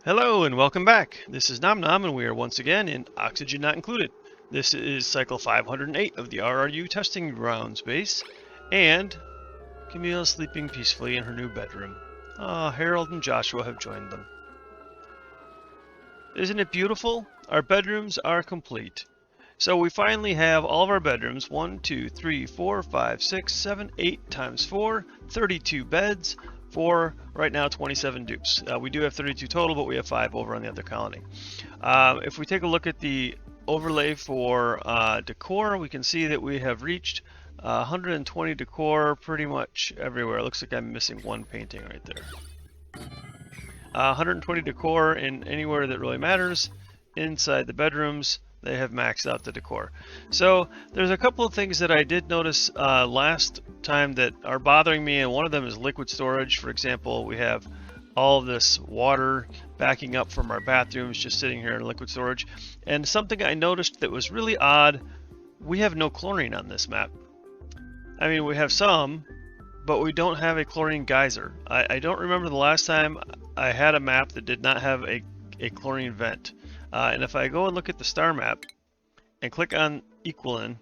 Hello and welcome back. This is Nom Nom and we are once again in Oxygen Not Included. This is cycle 508 of the RRU testing grounds base, and Camille is sleeping peacefully in her new bedroom. Harold and Joshua have joined them. Isn't it beautiful? Our bedrooms are complete. So we finally have all of our bedrooms, 1, 2, 3, 4, 5, 6, 7, 8 times 4, 32 beds, for right now 27 dupes. We do have 32 total, but we have 5 over on the other colony. If we take a look at the overlay for decor, we can see that we have reached 120 decor pretty much everywhere. It looks like I'm missing one painting right there. 120 decor in anywhere that really matters. Inside the bedrooms, they have maxed out the decor. So there's a couple of things that I did notice last time that are bothering me, and one of them is liquid storage. For example, we have all of this water backing up from our bathrooms just sitting here in liquid storage. And something I noticed that was really odd, we have no chlorine on this map. I mean, we have some, but we don't have a chlorine geyser. I don't remember the last time I had a map that did not have a chlorine vent. And if I go and look at the star map and click on Equalin,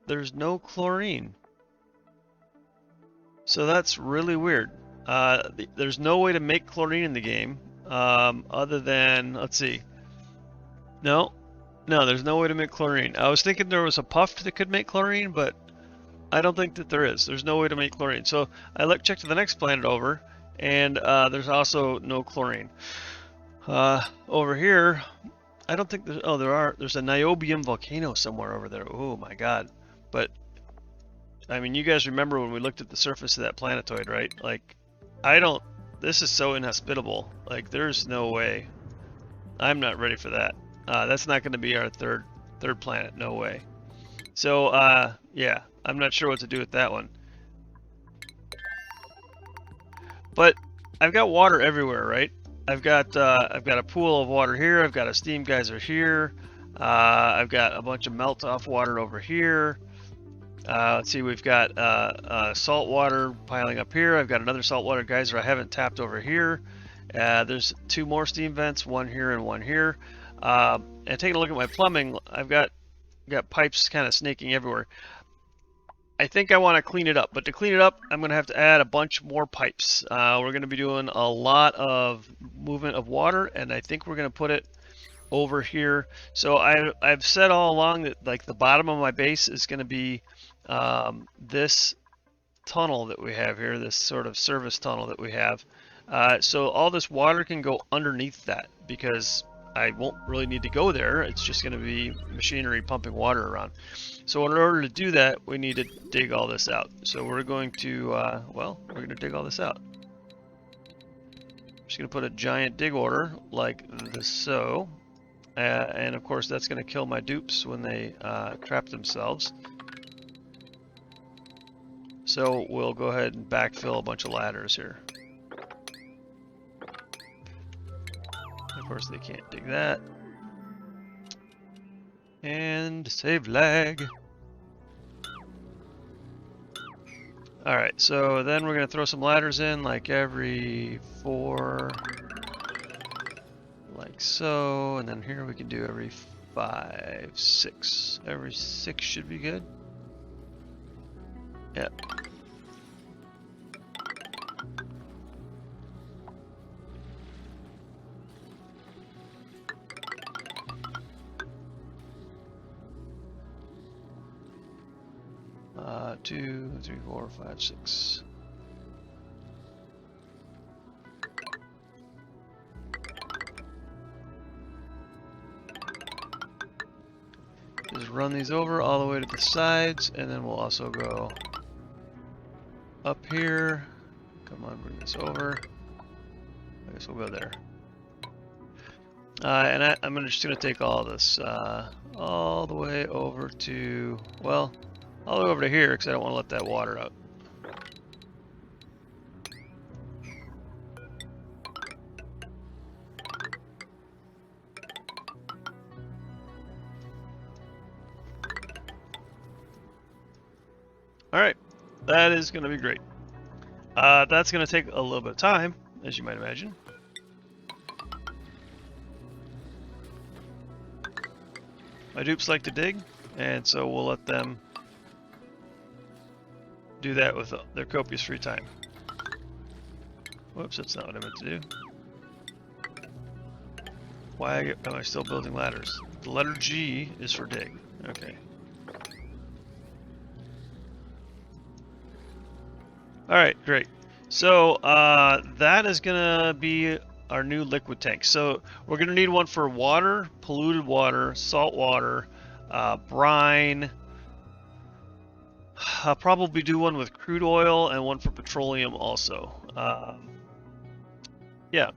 there's no chlorine. So that's really weird. There's no way to make chlorine in the game other than, let's see. No, there's no way to make chlorine. I was thinking there was a puff that could make chlorine, but I don't think that there is. There's no way to make chlorine. So I checked the next planet over, and there's also no chlorine. Over here, I don't think there's, there's a niobium volcano somewhere over there. Oh my god. But, I mean, you guys remember when we looked at the surface of that planetoid, right? Like, this is so inhospitable. Like, there's no way. I'm not ready for that. That's not going to be our third planet, no way. So, yeah, I'm not sure what to do with that one. But, I've got water everywhere, right? I've got a pool of water here. I've got a steam geyser here. I've got a bunch of melt off water over here. Let's see, we've got salt water piling up here. I've got another saltwater geyser I haven't tapped over here. There's 2 more steam vents, one here and one here. And taking a look at my plumbing, I've got pipes kind of snaking everywhere. I think I want to clean it up, but to clean it up, I'm going to have to add a bunch more pipes. We're going to be doing a lot of movement of water, and I think we're going to put it over here. So I've said all along that like the bottom of my base is going to be this tunnel that we have here, this sort of service tunnel that we have. So all this water can go underneath that because I won't really need to go there. It's just going to be machinery pumping water around. So in order to do that, we need to dig all this out. So we're going to, we're going to dig all this out. I'm just going to put a giant dig order like this, so. And of course, that's going to kill my dupes when they trap themselves. So we'll go ahead and backfill a bunch of ladders here. Of course, they can't dig that. And save lag. Alright, so then we're going to throw some ladders in like every 4, like so, and then here we can do every 5, 6. Every 6 should be good. Yep. Two, 3, 4, 5, 6. Just run these over all the way to the sides, and then we'll also go up here. Come on, bring this over. I guess we'll go there. And I'm just going to take all this all the way over to, well, all the way over to here because I don't want to let that water out. Alright, that is going to be great. That's going to take a little bit of time, as you might imagine. My dupes like to dig, and so we'll let them do that with their copious free time. Whoops, that's not what I meant to do. Why am I still building ladders? The letter G is for dig. Okay. Alright, great. So that is going to be our new liquid tank. So we're going to need one for water, polluted water, salt water, brine. I'll probably do one with crude oil and one for petroleum also. Yeah,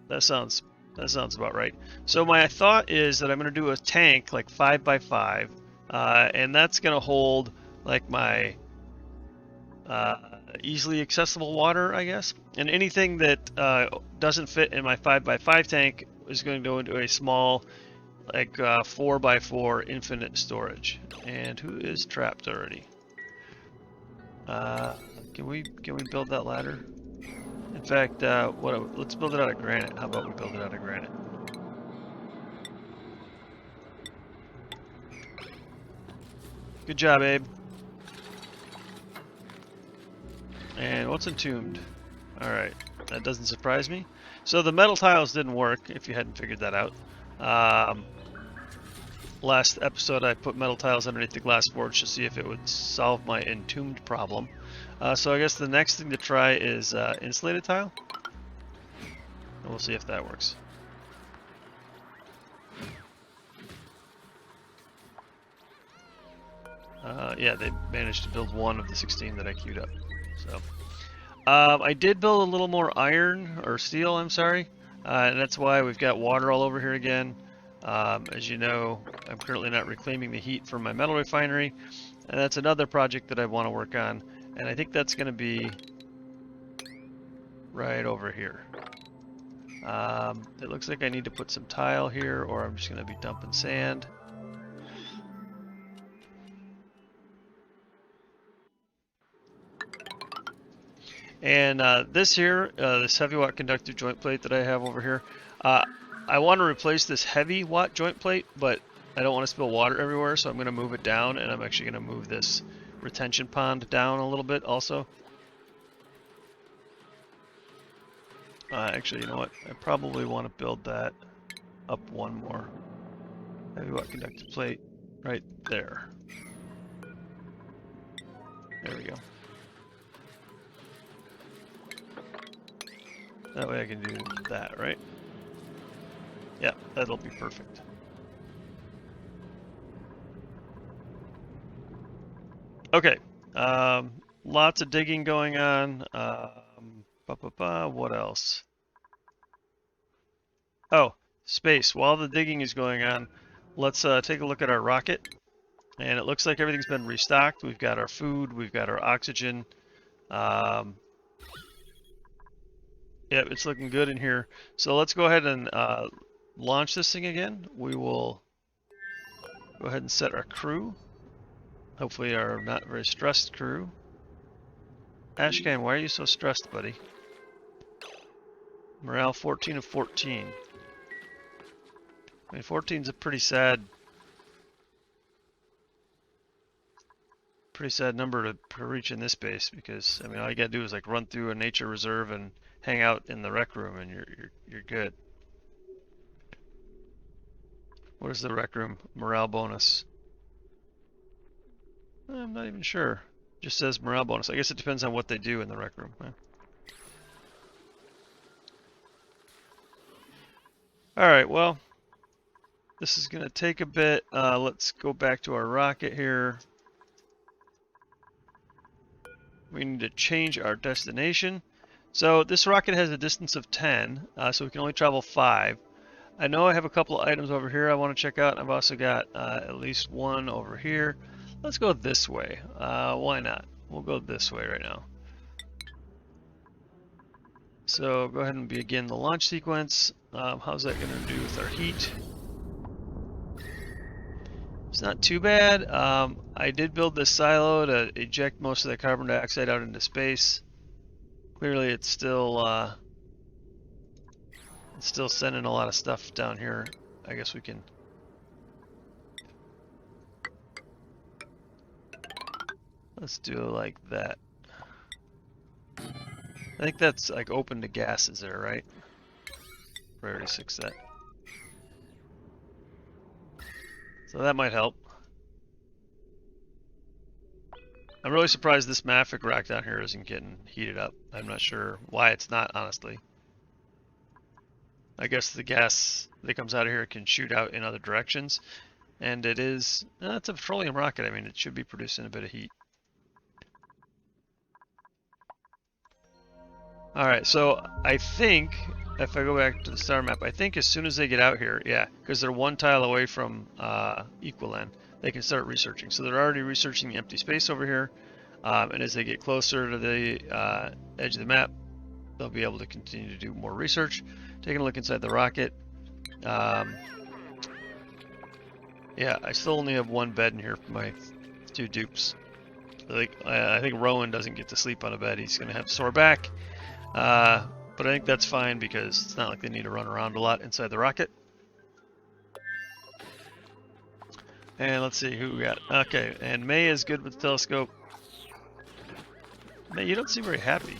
that sounds about right. So my thought is that I'm going to do a tank like 5x5, and that's going to hold like my easily accessible water, I guess. And anything that doesn't fit in my 5x5 tank is going to go into a small, like 4x4 infinite storage. And who is trapped already? Can we build that ladder? In fact, let's build it out of granite. How about we build it out of granite? Good job, Abe. And what's entombed? Alright, that doesn't surprise me. So the metal tiles didn't work, if you hadn't figured that out. Last episode I put metal tiles underneath the glass boards to see if it would solve my entombed problem. So I guess the next thing to try is insulated tile. And we'll see if that works. Yeah, they managed to build one of the 16 that I queued up. So, I did build a little more iron, or steel, I'm sorry. And that's why we've got water all over here again. As you know, I'm currently not reclaiming the heat from my metal refinery. And that's another project that I want to work on. And I think that's going to be right over here. It looks like I need to put some tile here, or I'm just going to be dumping sand. And this here, this heavy watt conductive joint plate that I have over here, I want to replace this heavy watt joint plate, but I don't want to spill water everywhere, so I'm going to move it down, and I'm actually going to move this retention pond down a little bit also. Actually, you know what? I probably want to build that up one more. Heavy watt conductive plate right there. There we go. That way I can do that, right? Yeah, that'll be perfect. Okay, lots of digging going on. What else? Oh, space. While the digging is going on, let's take a look at our rocket. And it looks like everything's been restocked. We've got our food, we've got our oxygen. Yeah, it's looking good in here. So let's go ahead and launch this thing again. We will go ahead and set our crew. Hopefully our not very stressed crew. Ashcan, why are you so stressed, buddy? Morale 14 of 14. I mean, 14's a pretty sad number to reach in this base, because I mean all you gotta do is like run through a nature reserve and hang out in the rec room and you're good. What is the rec room morale bonus? I'm not even sure. Just says morale bonus. I guess it depends on what they do in the rec room. Huh? Alright, well, this is gonna take a bit. Let's go back to our rocket here. We need to change our destination. So this rocket has a distance of 10, so we can only travel 5. I know I have a couple of items over here I want to check out. I've also got at least one over here. Let's go this way. Why not? We'll go this way right now. So go ahead and begin the launch sequence. How's that going to do with our heat? It's not too bad. I did build this silo to eject most of the carbon dioxide out into space. Clearly it's still sending a lot of stuff down here. I guess we can Let's do it like that. I think that's like open to gases there, right? Priority 6 set. So that might help. I'm really surprised this mafic rack down here isn't getting heated up. I'm not sure why it's not, honestly. I guess the gas that comes out of here can shoot out in other directions. And it is, it's a petroleum rocket. I mean, it should be producing a bit of heat. Alright, so I think, if I go back to the star map, I think as soon as they get out here, yeah, because they're one tile away from Equiland, they can start researching. So they're already researching the empty space over here. And as they get closer to the edge of the map, they'll be able to continue to do more research. Taking a look inside the rocket. Yeah, I still only have one bed in here for my 2 dupes. I think Rowan doesn't get to sleep on a bed. He's going to have sore back. But I think that's fine because it's not like they need to run around a lot inside the rocket. And let's see who we got. Okay, and May is good with the telescope. May, you don't seem very happy.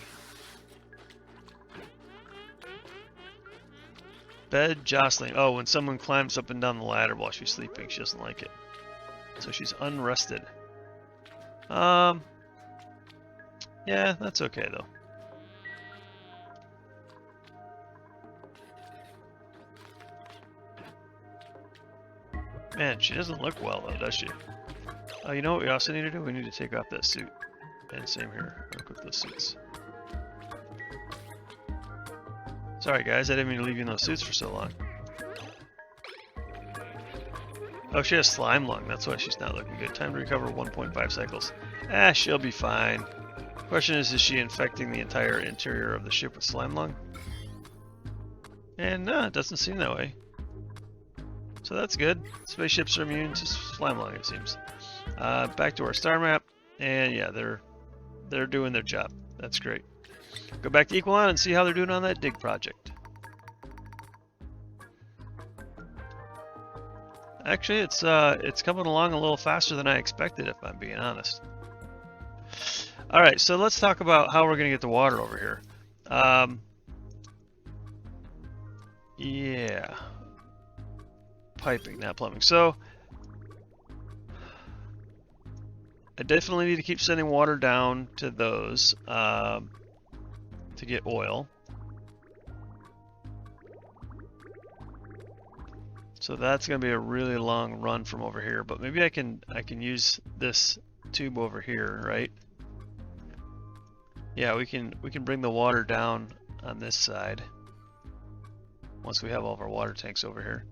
Bed jostling. Oh, when someone climbs up and down the ladder while she's sleeping, she doesn't like it. So she's unrested. Yeah, that's okay though. Man, she doesn't look well though, does she? Oh, you know what we also need to do? We need to take off that suit. And same here. Equip those suits. Sorry guys, I didn't mean to leave you in those suits for so long. Oh, she has slime lung. That's why she's not looking good. Time to recover 1.5 cycles. Ah, she'll be fine. Question is she infecting the entire interior of the ship with slime lung? And no, it doesn't seem that way. So that's good. Spaceships are immune to slime lung, it seems. Back to our star map, and yeah, they're doing their job. That's great. Go back to Equalon and see how they're doing on that dig project. Actually, it's coming along a little faster than I expected, if I'm being honest. All right, so let's talk about how we're going to get the water over here. Yeah. Piping, not plumbing. So I definitely need to keep sending water down to those to get oil. So that's going to be a really long run from over here, but maybe I can use this tube over here, right? Yeah, we can bring the water down on this side once we have all of our water tanks over here.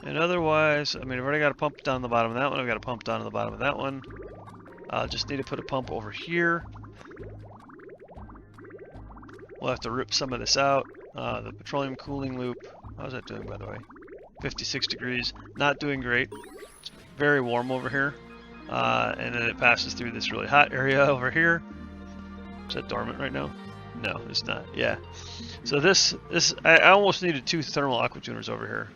And otherwise, I mean, I've already got a pump down the bottom of that one. I've got a pump down to the bottom of that one. Just need to put a pump over here. We'll have to rip some of this out. The petroleum cooling loop. How's that doing, by the way? 56 degrees. Not doing great. It's very warm over here. And then it passes through this really hot area over here. Is that dormant right now? No, it's not. Yeah. So I almost needed 2 thermal aqua tuners over here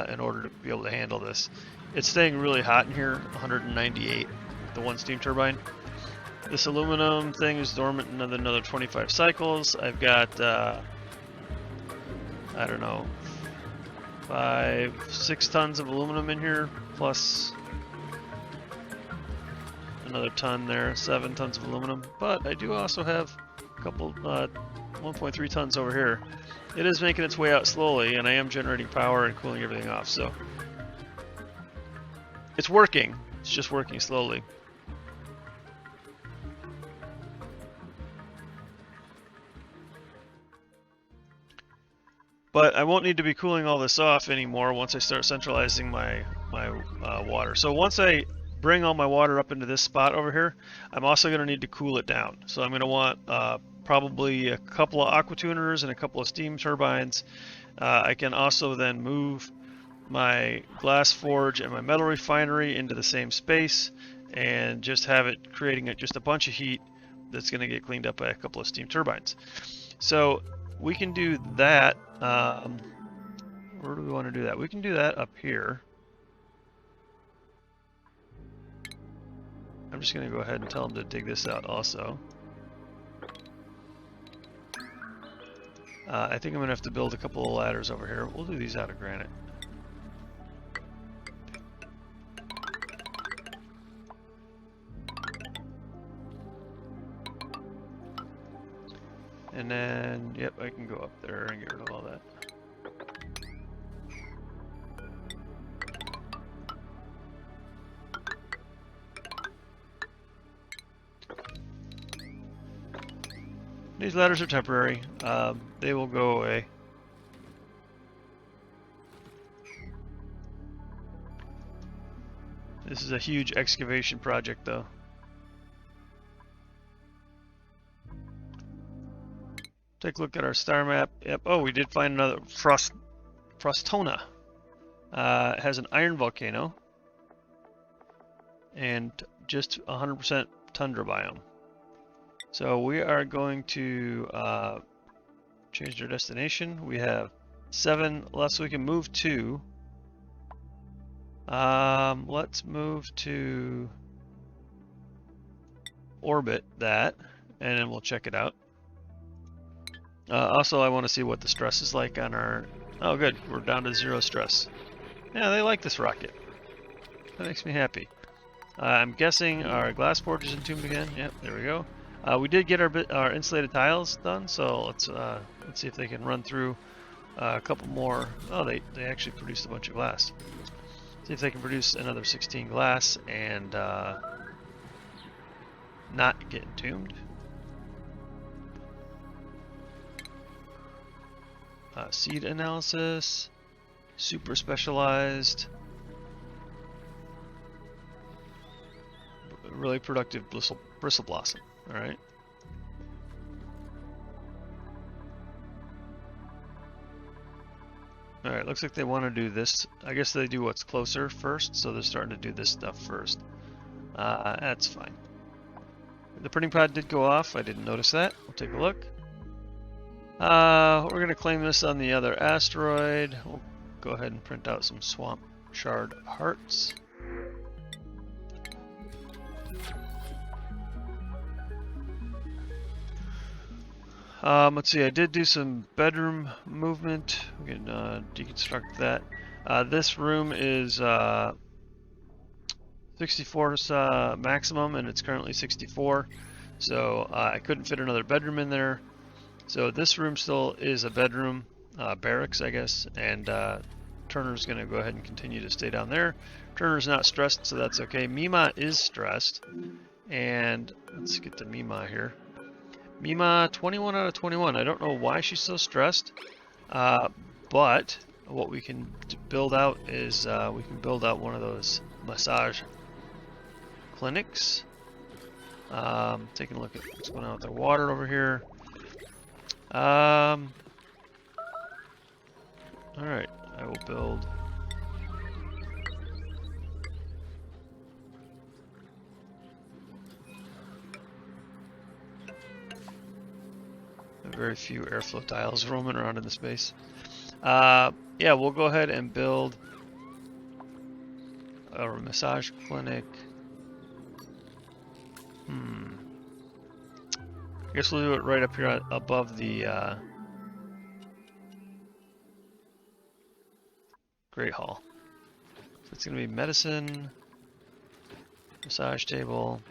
in order to be able to handle this. It's staying really hot in here, 198 with the 1 steam turbine. This aluminum thing is dormant another 25 cycles. I've got, I don't know, 6 tons of aluminum in here, plus another ton there, 7 tons of aluminum. But I do also have a couple, 1.3 tons over here. It is making its way out slowly, and I am generating power and cooling everything off, so it's working. It's just working slowly. But I won't need to be cooling all this off anymore once I start centralizing my water. So once I bring all my water up into this spot over here, I'm also going to need to cool it down. So I'm going to want probably a couple of aqua tuners and a couple of steam turbines. I can also then move my glass forge and my metal refinery into the same space and just have it creating just a bunch of heat that's going to get cleaned up by a couple of steam turbines. So we can do that. We're where do we want to do that? We can do that up here. I'm just going to go ahead and tell them to dig this out also. I think I'm going to have to build a couple of ladders over here. We'll do these out of granite. And then, yep, I can go up there and get rid of all that. These ladders are temporary. They will go away. This is a huge excavation project, though. Take a look at our star map. Yep. Oh, we did find another Frostona. It has an iron volcano and just 100% tundra biome. So we are going to change our destination. We have 7 left, so we can move to. Let's move to orbit that, and then we'll check it out. Also, I want to see what the stress is like on our... Oh, good. We're down to 0 stress. Yeah, they like this rocket. That makes me happy. I'm guessing our glass forge is entombed again. Yep, there we go. We did get our insulated tiles done, so let's see if they can run through a couple more. Oh, they actually produced a bunch of glass. See if they can produce another 16 glass and not get entombed. Seed analysis, super specialized, really productive bristle blossom. All right. All right. Looks like they want to do this. I guess they do what's closer first, so they're starting to do this stuff first. That's fine. The printing pod did go off. I didn't notice that. We'll take a look. We're going to claim this on the other asteroid. We'll go ahead and print out some swamp shard hearts. Let's see, I did do some bedroom movement. We can deconstruct that. This room is 64 maximum, and it's currently 64. So I couldn't fit another bedroom in there. So this room still is a bedroom, barracks, I guess, and Turner's going to go ahead and continue to stay down there. Turner's not stressed, so that's okay. Mima is stressed, and let's get to Mima here. Mima, 21 out of 21. I don't know why she's so stressed, but what we can build out is we can build out one of those massage clinics. Taking a look at what's going on with the water over here. All right, I will build. Very few airflow tiles roaming around in the space. Yeah, we'll go ahead and build a massage clinic. I guess we'll do it right up here above the Great Hall. So it's going to be medicine, massage table.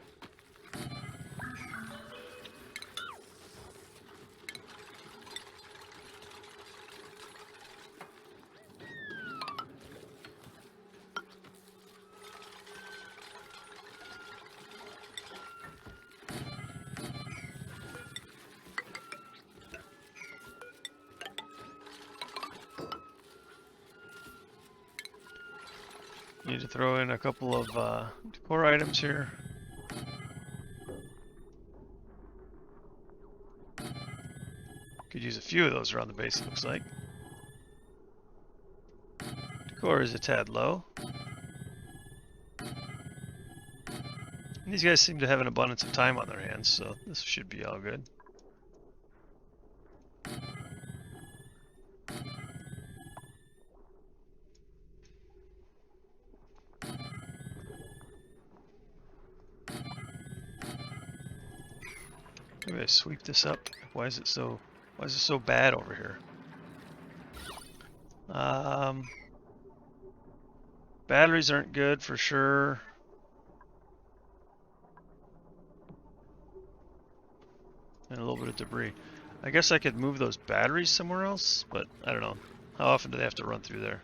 Need to throw in a couple of decor items here. Could use a few of those around the base, it looks like. Decor is a tad low. And these guys seem to have an abundance of time on their hands, so this should be all good. Maybe I sweep this up. Why is it so bad over here? Batteries aren't good for sure. And a little bit of debris. I guess I could move those batteries somewhere else, but I don't know. How often do they have to run through there?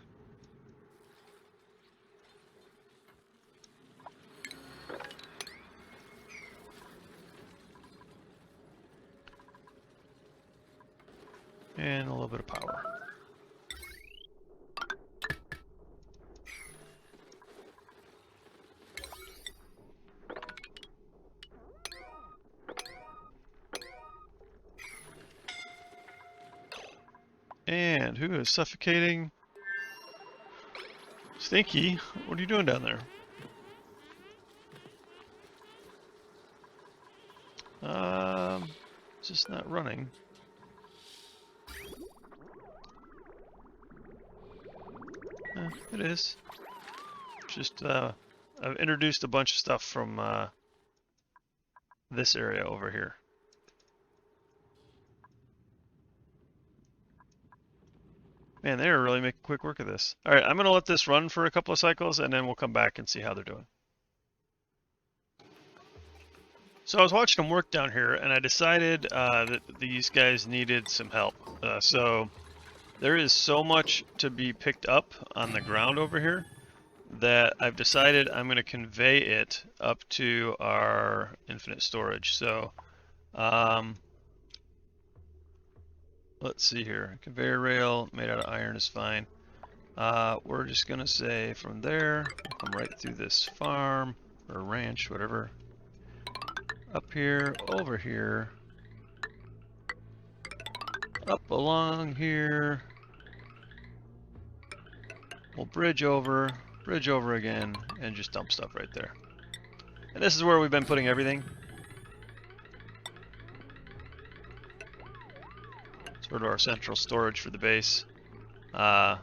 And a little bit of power. And who is suffocating? Stinky, what are you doing down there? It's just not running. It is. Just, I've introduced a bunch of stuff from, this area over here. Man, they are really making quick work of this. Alright, I'm going to let this run for a couple of cycles, and then we'll come back and see how they're doing. So I was watching them work down here, and I decided that these guys needed some help. So there is so much to be picked up on the ground over here that I've decided I'm going to convey it up to our infinite storage. So let's see here. Conveyor rail made out of iron is fine. We're just going to say from there, we'll come right through this farm or ranch, whatever. Up here, over here, up along here. We'll bridge over again, and just dump stuff right there. And this is where we've been putting everything. Sort of our central storage for the base. Is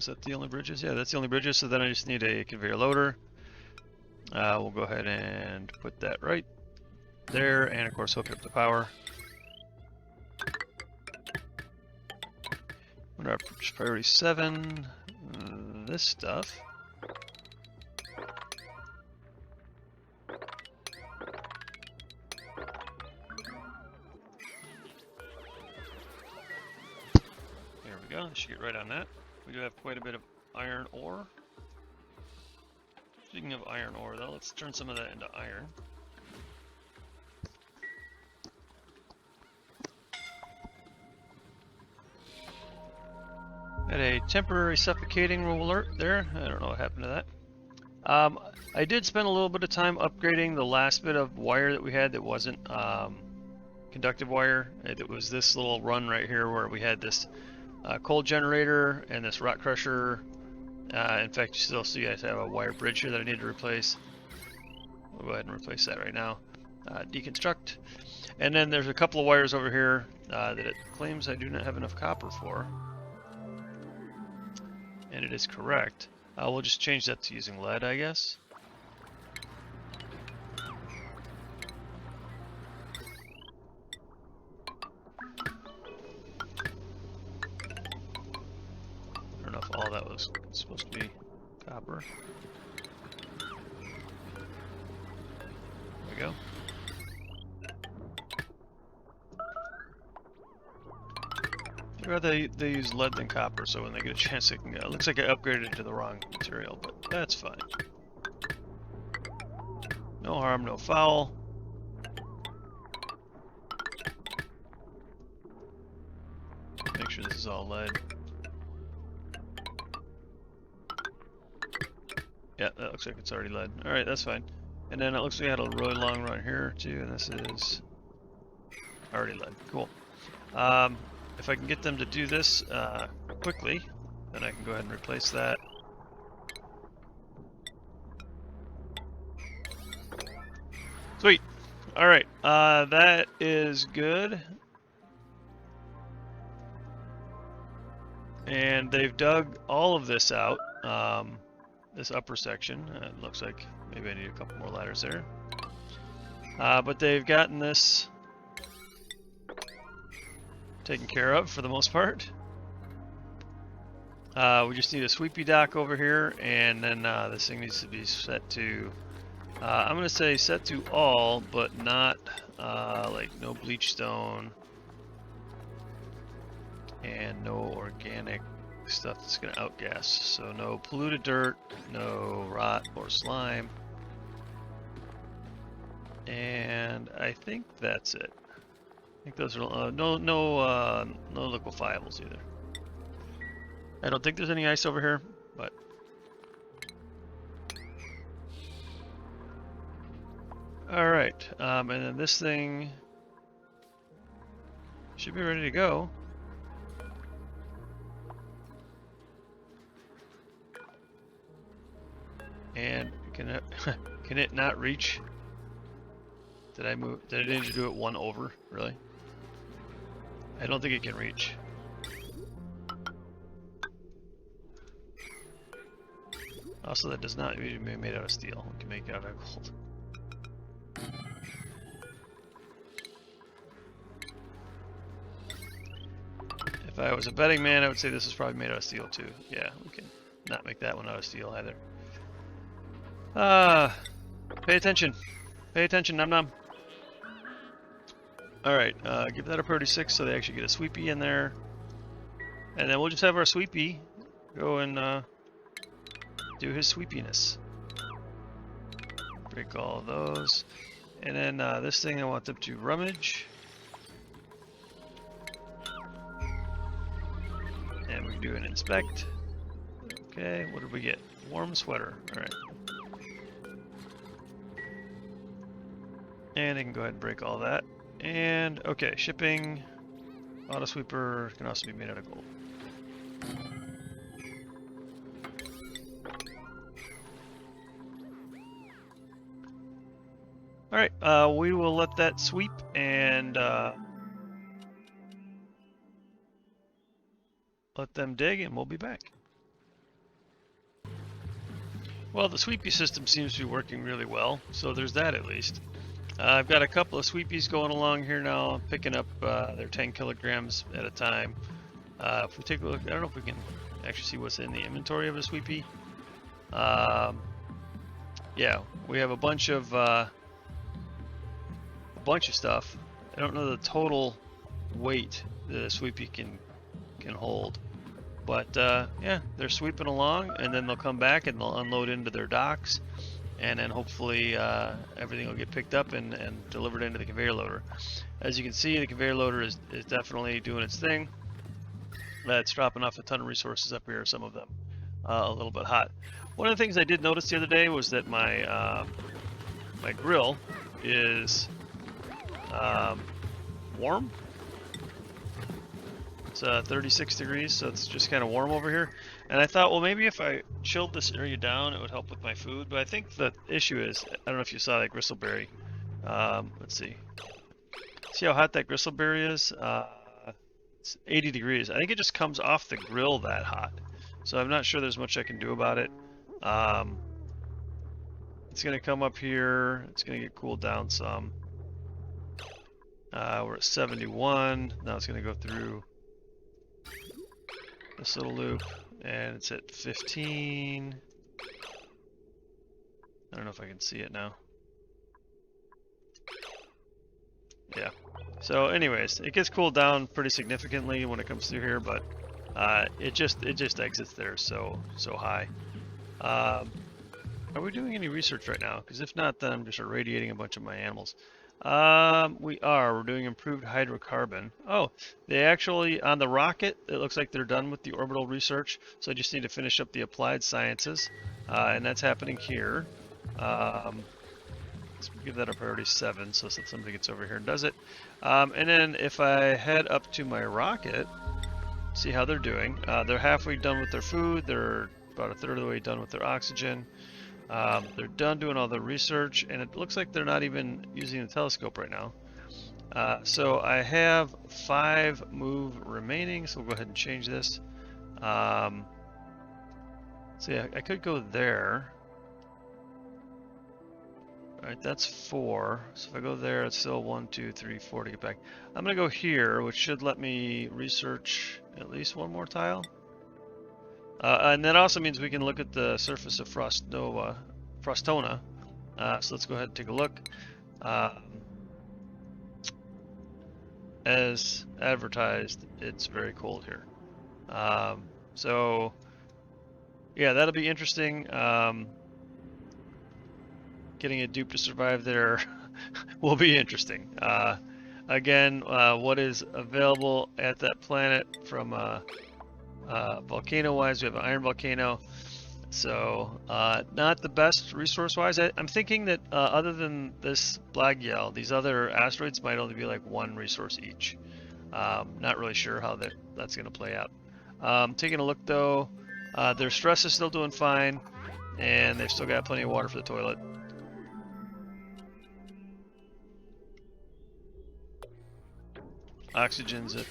that the only bridges? Yeah, that's the only bridges, so then I just need a conveyor loader. We'll go ahead and put that right there, and of course hook up the power. Under our priority 7, this stuff. There we go, I should get right on that. We do have quite a bit of iron ore. Speaking of iron ore though, let's turn some of that into iron. Had a temporary suffocating alert there. I don't know what happened to that. I did spend a little bit of time upgrading the last bit of wire that we had that wasn't conductive wire. It was this little run right here where we had this coal generator and this rock crusher. In fact, you still see I have a wire bridge here that I need to replace. We'll go ahead and replace that right now. Deconstruct. And then there's a couple of wires over here that it claims I do not have enough copper for. And it is correct. We'll just change that to using lead, I guess. I don't know if all that was supposed to be copper. There we go. I'd rather they use lead than copper, so when they get a chance they can go. It looks like I upgraded it to the wrong material, but that's fine. No harm, no foul. Make sure this is all lead. Yeah, that looks like it's already lead. Alright, that's fine. And then it looks like I had a really long run here too, and this is already lead. Cool. If I can get them to do this quickly, then I can go ahead and replace that. Sweet. Alright, that is good. And they've dug all of this out, this upper section. It looks like maybe I need a couple more ladders there. But they've gotten this taken care of for the most part. We just need a sweepy dock over here, and then this thing needs to be set to, I'm going to say set to all, but not like no bleach stone and no organic stuff that's going to outgas. So no polluted dirt, no rot or slime. And I think that's it. I think those are no liquefiables either. I don't think there's any ice over here, but all right. And then this thing should be ready to go. And can it not reach? Did I move? Did I need to do it one over? Really? I don't think it can reach. Also, that does not need to be made out of steel. We can make it out of gold. If I was a betting man, I would say this is probably made out of steel too. Yeah, we can not make that one out of steel either. Pay attention. Pay attention, num num. Alright, give that a priority 6 so they actually get a sweepy in there. And then we'll just have our sweepy go and do his sweepiness. Break all of those. And then this thing I want them to rummage. And we do an inspect. Okay, what did we get? Warm sweater. Alright. And they can go ahead and break all that. And okay, shipping. Auto sweeper can also be made out of gold. Alright, we will let that sweep and let them dig, and we'll be back. Well, the sweepy system seems to be working really well, so there's that at least. I've got a couple of sweepies going along here now, picking up their 10 kilograms at a time. If we take a look, I don't know if we can actually see what's in the inventory of a sweepy. Yeah, we have a bunch of stuff. I don't know the total weight that a sweepy can hold, but yeah, they're sweeping along, and then they'll come back and they'll unload into their docks, and then hopefully everything will get picked up and delivered into the conveyor loader. As you can see, the conveyor loader is definitely doing its thing. It's dropping off a ton of resources up here, some of them a little bit hot. One of the things I did notice the other day was that my my grill is warm. It's 36 degrees, so it's just kind of warm over here. And I thought, well, maybe if I chilled this area down, it would help with my food. But I think the issue is, I don't know if you saw that gristleberry. Let's see. See how hot that gristleberry is? It's 80 degrees. I think it just comes off the grill that hot. So I'm not sure there's much I can do about it. It's going to come up here. It's going to get cooled down some. We're at 71. Now it's going to go through this little loop, and it's at 15. I don't know if I can see it now. Yeah. So anyways, it gets cooled down pretty significantly when it comes through here, but it just exits there so high. Are we doing any research right now? Because if not, then I'm just irradiating a bunch of my animals. We're doing improved hydrocarbon. Oh, they actually, on the rocket, it looks like they're done with the orbital research, so I just need to finish up the applied sciences, and that's happening here. Let's give that a priority 7, so somebody gets over here and does it. And then if I head up to my rocket, see how they're doing. They're halfway done with their food, they're about a third of the way done with their oxygen. They're done doing all the research, and it looks like they're not even using the telescope right now. So I have 5 move remaining, so we'll go ahead and change this. So yeah, I could go there. Alright, that's 4. So if I go there, it's still 1, 2, 3, 4 to get back. I'm going to go here, which should let me research at least one more tile. And that also means we can look at the surface of Frostona. So let's go ahead and take a look. As advertised, it's very cold here. So yeah, that'll be interesting. Getting a dupe to survive there will be interesting. Again, what is available at that planet from volcano-wise, we have an iron volcano. So not the best resource-wise. I'm thinking that other than this Blagyel, these other asteroids might only be like 1 resource each. Not really sure how that's going to play out. Taking a look though, their stress is still doing fine, and they've still got plenty of water for the toilet. Oxygen's at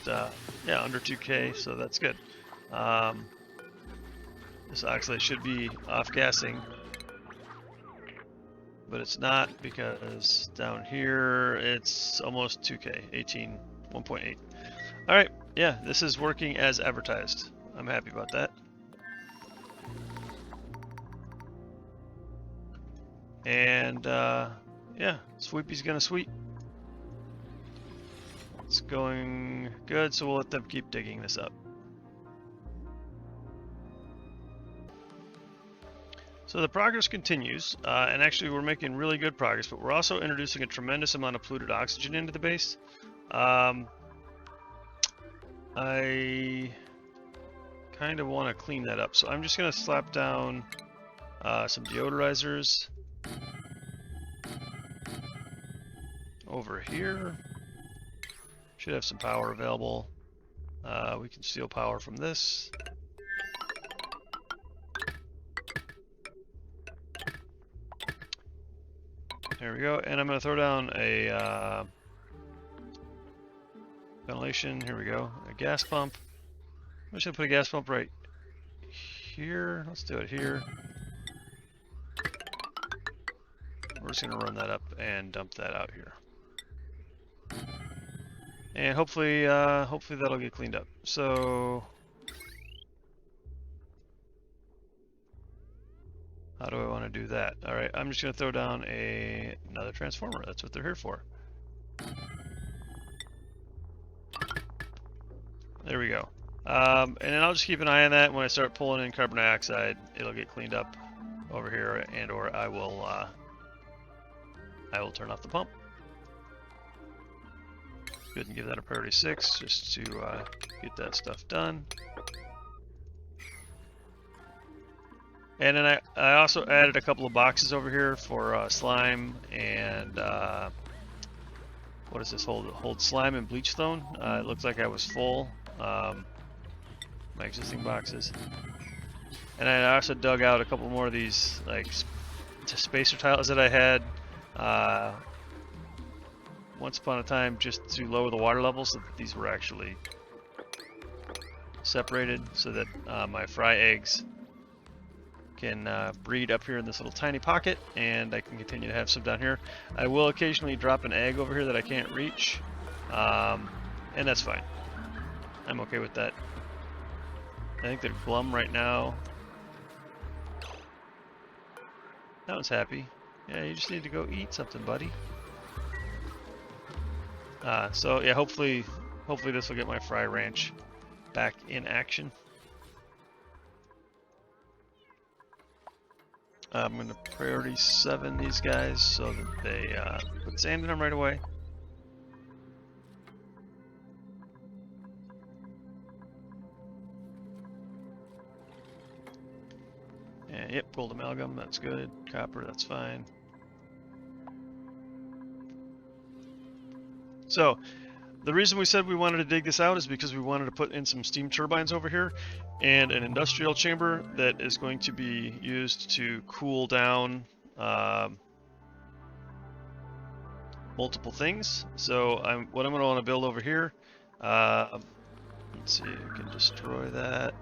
yeah, under 2K, so that's good. This oxalate should be off gassing, but it's not because down here it's almost 2K, 18, 1.8. All right, yeah, this is working as advertised. I'm happy about that. And yeah, Sweepy's gonna sweep. It's going good, so we'll let them keep digging this up. So the progress continues, and actually we're making really good progress, but we're also introducing a tremendous amount of polluted oxygen into the base. I kind of want to clean that up, so I'm just going to slap down some deodorizers over here. Should have some power available. We can steal power from this. There we go, and I'm going to throw down a ventilation. Here we go, a gas pump. I'm just going to put a gas pump right here. Let's do it here. We're just going to run that up and dump that out here. And hopefully, hopefully that'll get cleaned up. So, how do I want to do that? All right, I'm just going to throw down another transformer. That's what they're here for. There we go. And then I'll just keep an eye on that. When I start pulling in carbon dioxide, it'll get cleaned up over here, and/or I will turn off the pump. Go ahead and give that a priority 6 just to get that stuff done. And then I also added a couple of boxes over here for slime and what is this? Hold slime and bleach stone. It looks like I was full. My existing boxes. And I also dug out a couple more of these like spacer tiles that I had once upon a time, just to lower the water level so that these were actually separated, so that my fry eggs can breed up here in this little tiny pocket, and I can continue to have some down here. I will occasionally drop an egg over here that I can't reach, and that's fine. I'm okay with that. I think they're glum right now. That one's happy. Yeah, you just need to go eat something, buddy. So yeah, hopefully this will get my fry ranch back in action. I'm going to priority 7 these guys so that they put sand in them right away. And yep, gold amalgam, that's good. Copper, that's fine. So, the reason we said we wanted to dig this out is because we wanted to put in some steam turbines over here and an industrial chamber that is going to be used to cool down multiple things. So what I'm going to want to build over here, let's see, I can destroy that.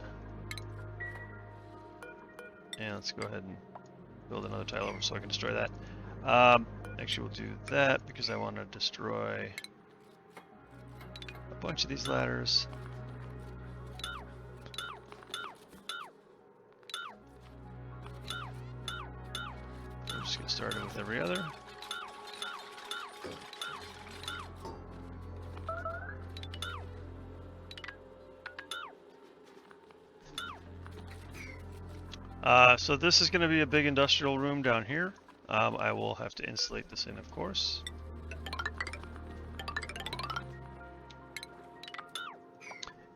And let's go ahead and build another tile over so I can destroy that. Actually, we'll do that because I want to destroy a bunch of these ladders. We'll just get started with every other. So this is going to be a big industrial room down here. I will have to insulate this in, of course.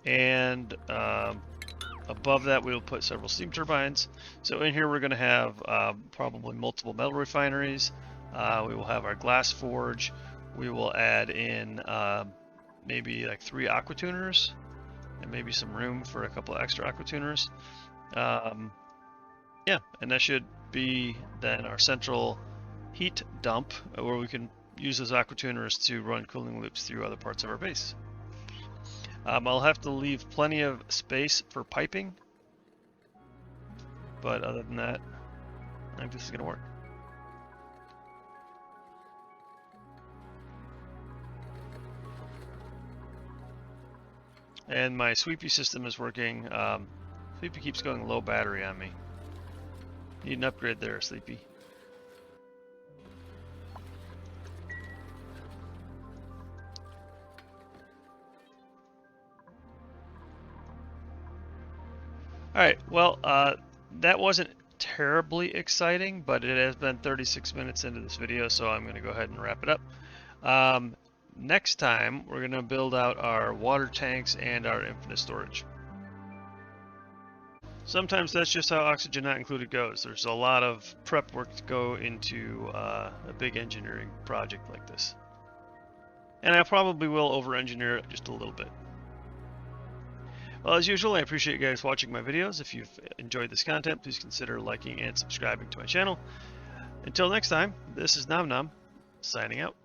And above that, we will put several steam turbines. So in here, we're going to have probably multiple metal refineries. We will have our glass forge. We will add in maybe like 3 aqua tuners and maybe some room for a couple of extra aqua tuners. Yeah, and that should be then our central heat dump where we can use those aqua tuners to run cooling loops through other parts of our base. I'll have to leave plenty of space for piping, but other than that, I think this is going to work. And my sweepy system is working. Sleepy keeps going low battery on me. Need an upgrade there, Sleepy. Alright, well, that wasn't terribly exciting, but it has been 36 minutes into this video, so I'm going to go ahead and wrap it up. Next time, we're going to build out our water tanks and our infinite storage. Sometimes that's just how Oxygen Not Included goes. There's a lot of prep work to go into a big engineering project like this. And I probably will over-engineer it just a little bit. Well, as usual, I appreciate you guys watching my videos. If you've enjoyed this content, please consider liking and subscribing to my channel. Until next time, this is Nom Nom, signing out.